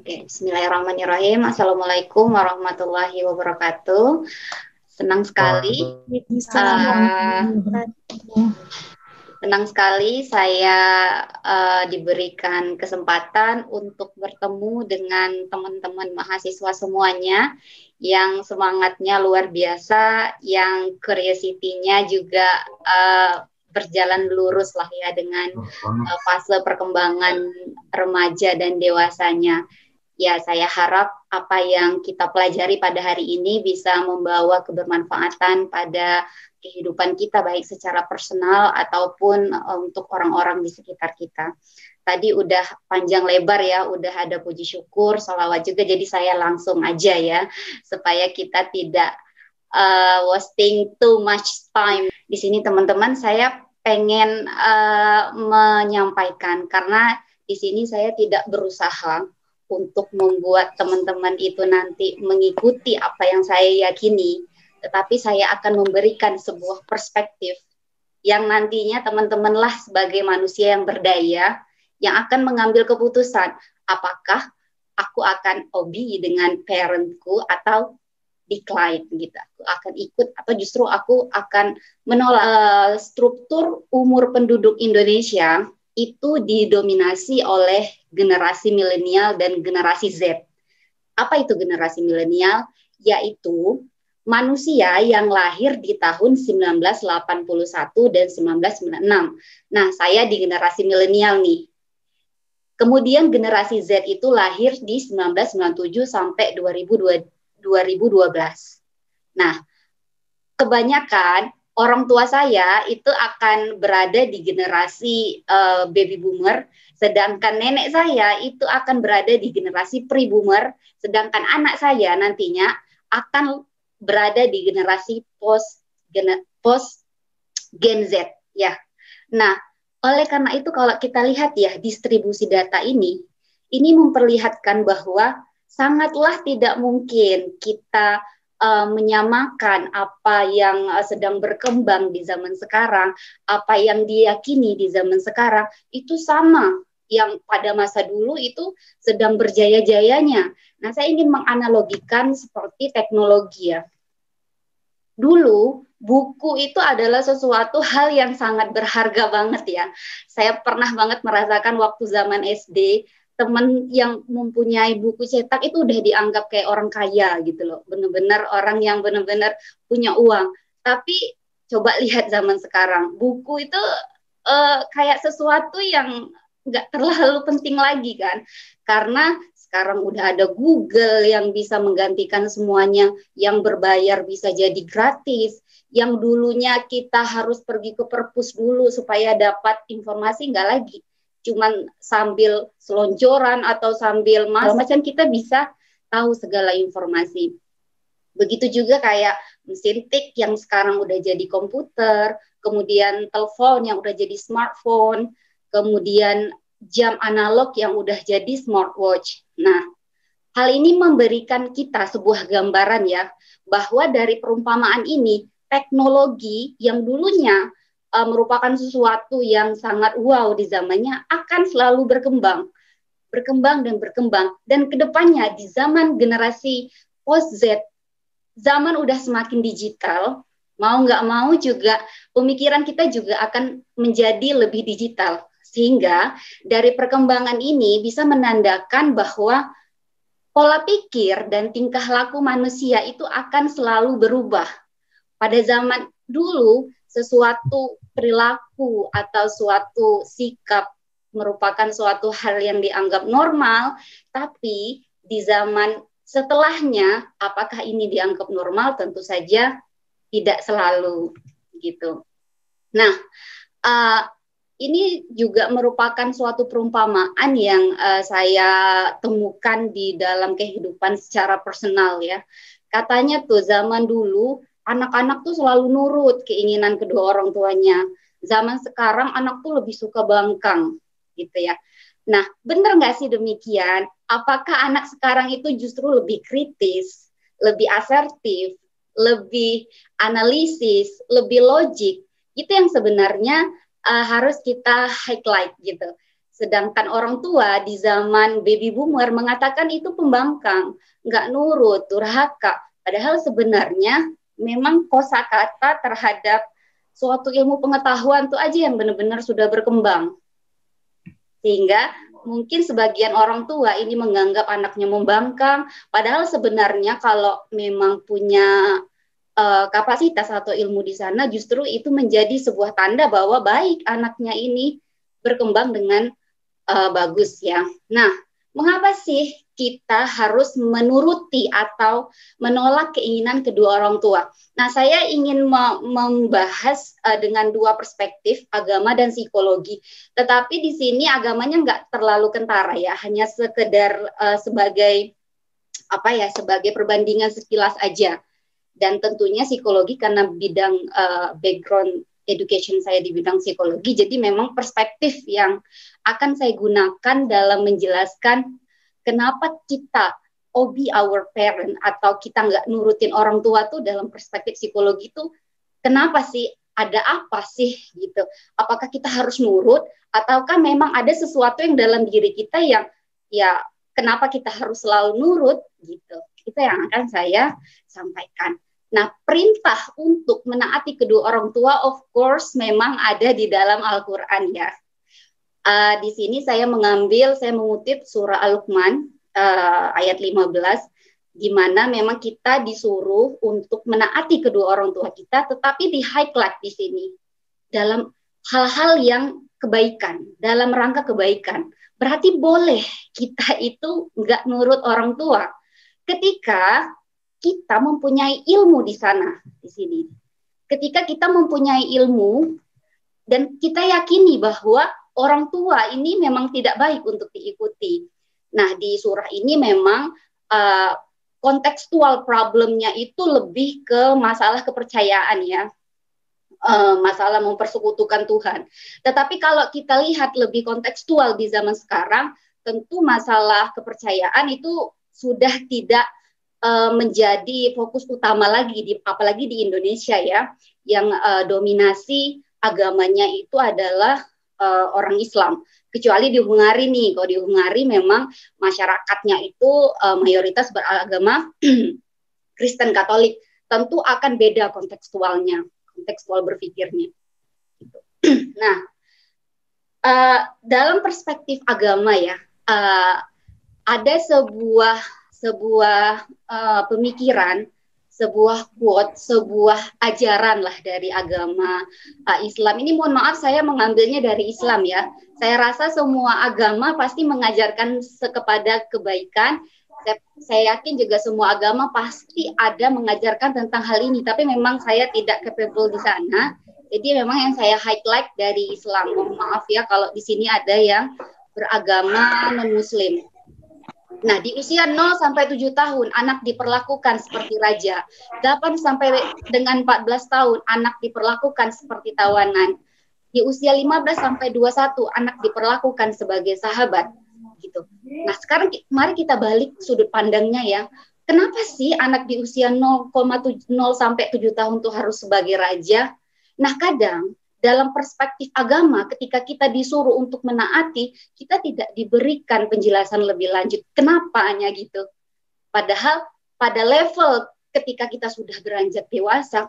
Oke, Bismillahirrahmanirrahim. Assalamualaikum warahmatullahi wabarakatuh. Senang sekali, uh, senang sekali saya diberikan kesempatan untuk bertemu dengan teman-teman mahasiswa semuanya yang semangatnya luar biasa, yang curiosity-nya juga berjalan lurus lah ya dengan fase perkembangan remaja dan dewasanya. Ya, saya harap apa yang kita pelajari pada hari ini bisa membawa kebermanfaatan pada kehidupan kita, baik secara personal ataupun untuk orang-orang di sekitar kita. Tadi udah panjang lebar ya, udah ada puji syukur, sholawat juga, jadi saya langsung aja ya, supaya kita tidak wasting too much time. Di sini teman-teman, saya pengen menyampaikan, karena di sini saya tidak berusaha untuk membuat teman-teman itu nanti mengikuti apa yang saya yakini, tetapi saya akan memberikan sebuah perspektif yang nantinya teman-teman lah sebagai manusia yang berdaya yang akan mengambil keputusan apakah aku akan obey dengan parentku atau decline gitu. Aku akan ikut atau justru aku akan menolak. Struktur umur penduduk Indonesia itu didominasi oleh generasi milenial dan generasi Z. Apa itu generasi milenial? Yaitu manusia yang lahir di tahun 1981 dan 1996. Nah, saya di generasi milenial nih. Kemudian generasi Z itu lahir di 1997 sampai 2012. Nah, kebanyakan orang tua saya itu akan berada di generasi baby boomer, sedangkan nenek saya itu akan berada di generasi pre-boomer, sedangkan anak saya nantinya akan berada di generasi post Gen Z ya. Nah, oleh karena itu kalau kita lihat ya distribusi data ini memperlihatkan bahwa sangatlah tidak mungkin kita menyamakan apa yang sedang berkembang di zaman sekarang, apa yang diyakini di zaman sekarang, itu sama yang pada masa dulu itu sedang berjaya-jayanya. Nah, saya ingin menganalogikan seperti teknologi ya. Dulu, buku itu adalah sesuatu hal yang sangat berharga banget ya. Saya pernah banget merasakan waktu zaman SD, teman yang mempunyai buku cetak itu udah dianggap kayak orang kaya gitu loh, benar-benar orang yang benar-benar punya uang. Tapi coba lihat zaman sekarang, buku itu kayak sesuatu yang nggak terlalu penting lagi kan, karena sekarang udah ada Google yang bisa menggantikan semuanya, yang berbayar bisa jadi gratis, yang dulunya kita harus pergi ke perpus dulu supaya dapat informasi, nggak lagi cuman sambil selonjoran atau sambil macam kita bisa tahu segala informasi. Begitu juga kayak mesin tik yang sekarang udah jadi komputer, kemudian telepon yang udah jadi smartphone, kemudian jam analog yang udah jadi smartwatch. Nah, hal ini memberikan kita sebuah gambaran ya, bahwa dari perumpamaan ini, teknologi yang dulunya merupakan sesuatu yang sangat wow di zamannya akan selalu berkembang dan kedepannya di zaman generasi post Z, zaman udah semakin digital, mau nggak mau juga pemikiran kita juga akan menjadi lebih digital, sehingga dari perkembangan ini bisa menandakan bahwa pola pikir dan tingkah laku manusia itu akan selalu berubah. Pada zaman dulu, sesuatu perilaku atau suatu sikap merupakan suatu hal yang dianggap normal, tapi di zaman setelahnya, apakah ini dianggap normal? Tentu saja tidak selalu gitu. Nah, ini juga merupakan suatu perumpamaan yang saya temukan di dalam kehidupan secara personal ya. Katanya tuh zaman dulu anak-anak tuh selalu nurut keinginan kedua orang tuanya. Zaman sekarang anak tuh lebih suka bangkang gitu ya. Nah, benar nggak sih demikian? Apakah anak sekarang itu justru lebih kritis, lebih asertif, lebih analisis, lebih logik? Itu yang sebenarnya harus kita highlight gitu. Sedangkan orang tua di zaman baby boomer mengatakan itu pembangkang, nggak nurut, durhaka. Padahal sebenarnya memang kosakata terhadap suatu ilmu pengetahuan itu aja yang benar-benar sudah berkembang. Sehingga mungkin sebagian orang tua ini menganggap anaknya membangkang, padahal sebenarnya kalau memang punya kapasitas atau ilmu di sana, justru itu menjadi sebuah tanda bahwa baik anaknya ini berkembang dengan bagus ya. Nah, mengapa sih kita harus menuruti atau menolak keinginan kedua orang tua? Nah, saya ingin membahas dengan dua perspektif, agama dan psikologi. Tetapi di sini agamanya nggak terlalu kentara ya, hanya sekedar sebagai apa ya, sebagai perbandingan sekilas aja. Dan tentunya psikologi karena bidang background education saya di bidang psikologi, jadi memang perspektif yang akan saya gunakan dalam menjelaskan kenapa kita obey our parent atau kita nggak nurutin orang tua tuh dalam perspektif psikologi tuh kenapa sih, ada apa sih gitu, apakah kita harus nurut ataukah memang ada sesuatu yang dalam diri kita yang ya kenapa kita harus selalu nurut gitu, itu yang akan saya sampaikan. Nah, perintah untuk menaati kedua orang tua, of course, memang ada di dalam Al-Quran ya. Di sini saya mengutip surah Al-Luqman ayat 15, di mana memang kita disuruh untuk menaati kedua orang tua kita, tetapi di highlight di sini dalam hal-hal yang kebaikan, dalam rangka kebaikan. Berarti boleh kita itu nggak nurut orang tua ketika kita mempunyai ilmu di sana, di sini. Ketika kita mempunyai ilmu dan kita yakini bahwa orang tua ini memang tidak baik untuk diikuti. Nah, di surah ini memang kontekstual problemnya itu lebih ke masalah kepercayaan ya. Masalah mempersekutukan Tuhan. Tetapi kalau kita lihat lebih kontekstual di zaman sekarang, tentu masalah kepercayaan itu sudah tidak menjadi fokus utama lagi, apalagi di Indonesia ya, yang dominasi agamanya itu adalah orang Islam. Kecuali di Hungari nih, kalau di Hungari memang masyarakatnya itu mayoritas beragama Kristen Katolik, tentu akan beda kontekstualnya, kontekstual berpikirnya. Nah, dalam perspektif agama ya, ada sebuah pemikiran, sebuah quote, sebuah ajaran lah dari agama Islam. Ini mohon maaf saya mengambilnya dari Islam ya. Saya rasa semua agama pasti mengajarkan kepada kebaikan. Saya yakin juga semua agama pasti ada mengajarkan tentang hal ini. Tapi memang saya tidak capable di sana. Jadi memang yang saya highlight dari Islam. Mohon maaf ya kalau di sini ada yang beragama non-Muslim. Nah, di usia 0 sampai 7 tahun anak diperlakukan seperti raja. 8 sampai dengan 14 tahun anak diperlakukan seperti tawanan. Di usia 15 sampai 21 anak diperlakukan sebagai sahabat gitu. Nah, sekarang mari kita balik sudut pandangnya ya. Kenapa sih anak di usia 0 sampai 7 tahun tuh harus sebagai raja? Nah, kadang dalam perspektif agama, ketika kita disuruh untuk menaati, kita tidak diberikan penjelasan lebih lanjut. Kenapa hanya gitu? Padahal pada level ketika kita sudah beranjak dewasa,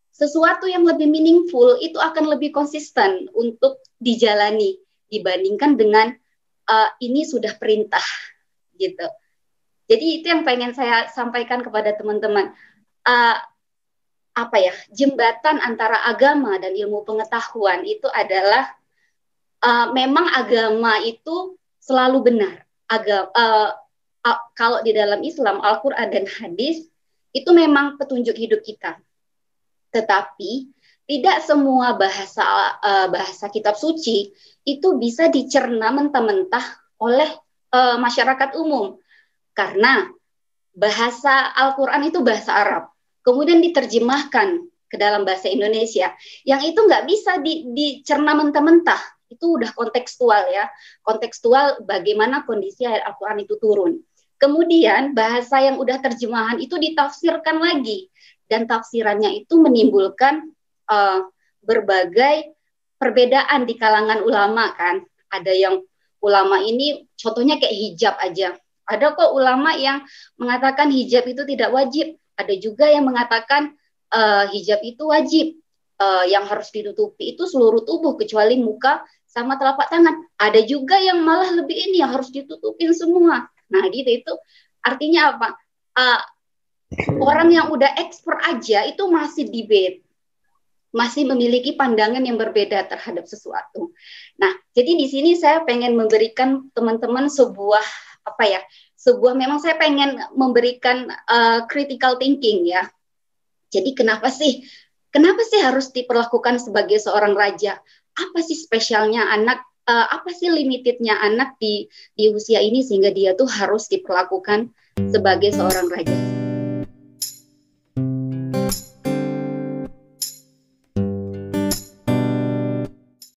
sesuatu yang lebih meaningful itu akan lebih konsisten untuk dijalani dibandingkan dengan ini sudah perintah gitu. Jadi itu yang pengen saya sampaikan kepada teman-teman. Apa ya, jembatan antara agama dan ilmu pengetahuan itu adalah memang agama itu selalu benar. Kalau di dalam Islam, Al-Quran dan hadis itu memang petunjuk hidup kita. Tetapi tidak semua bahasa kitab suci itu bisa dicerna mentah-mentah oleh masyarakat umum. Karena bahasa Al-Quran itu bahasa Arab. Kemudian diterjemahkan ke dalam bahasa Indonesia, yang itu nggak bisa dicerna mentah-mentah, itu udah kontekstual ya, kontekstual bagaimana kondisi ayat Al-Quran itu turun. Kemudian bahasa yang udah terjemahan itu ditafsirkan lagi, dan tafsirannya itu menimbulkan berbagai perbedaan di kalangan ulama kan, ada yang ulama ini contohnya kayak hijab aja. Ada kok ulama yang mengatakan hijab itu tidak wajib. Ada juga yang mengatakan hijab itu wajib. Yang harus ditutupi itu seluruh tubuh kecuali muka sama telapak tangan. Ada juga yang malah lebih ini yang harus ditutupin semua. Nah gitu itu artinya apa? Orang yang udah expert aja itu masih debate, masih memiliki pandangan yang berbeda terhadap sesuatu. Nah, jadi di sini saya pengen memberikan teman-teman sebuah apa ya? Memang saya pengen memberikan critical thinking ya. Jadi kenapa sih harus diperlakukan sebagai seorang raja? Apa sih spesialnya anak? Apa sih limitednya anak di usia ini sehingga dia tuh harus diperlakukan sebagai seorang raja?